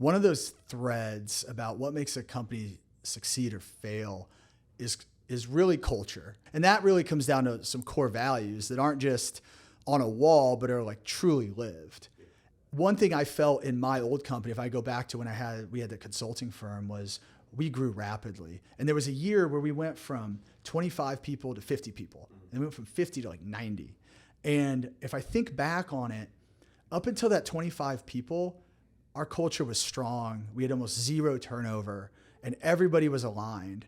One of those threads about what makes a company succeed or fail is really culture. And that really comes down to some core values that aren't just on a wall, but are like truly lived. One thing I felt in my old company, if I go back to when we had the consulting firm, was we grew rapidly. And there was a year where we went from 25 people to 50 people. And we went from 50 to like 90. And if I think back on it, up until that 25 people, our culture was strong. We had almost zero turnover and everybody was aligned.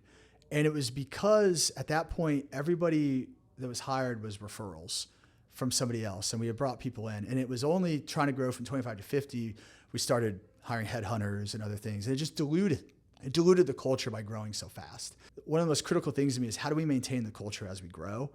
And it was because at that point, everybody that was hired was referrals from somebody else. And we had brought people in. And it was only trying to grow from 25 to 50, we started hiring headhunters and other things. And it just diluted the culture by growing so fast. One of the most critical things to me is how do we maintain the culture as we grow?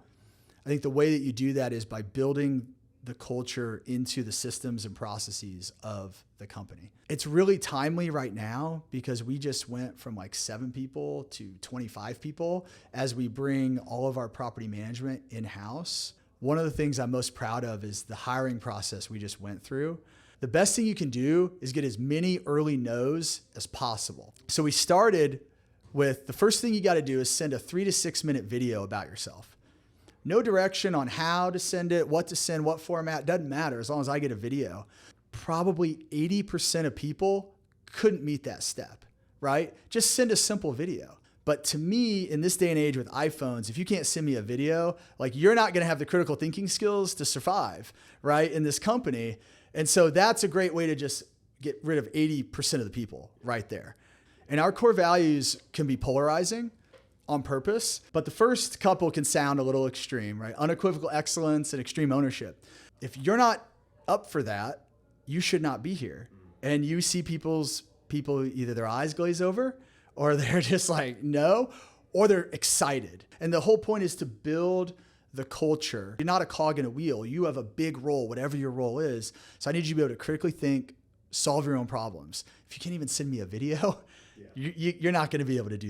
I think the way that you do that is by building the culture into the systems and processes of the company. It's really timely right now because we just went from like 7 people to 25 people as we bring all of our property management in-house. One of the things I'm most proud of is the hiring process we just went through. The best thing you can do is get as many early no's as possible. So we started with the first thing you got to do is send a 3 to 6 minute video about yourself. No direction on how to send it, what to send, what format, doesn't matter as long as I get a video. Probably 80% of people couldn't meet that step, right? Just send a simple video. But to me, in this day and age with iPhones, if you can't send me a video, like you're not going to have the critical thinking skills to survive, right, in this company. And so that's a great way to just get rid of 80% of the people right there. And our core values can be polarizing on purpose, but the first couple can sound a little extreme, right? Unequivocal excellence and extreme ownership. If you're not up for that, you should not be here. And you see people either their eyes glaze over or they're just like, no, or they're excited. And the whole point is to build the culture. You're not a cog in a wheel. You have a big role, whatever your role is. So I need you to be able to critically think, solve your own problems. If you can't even send me a video, you're not going to be able to do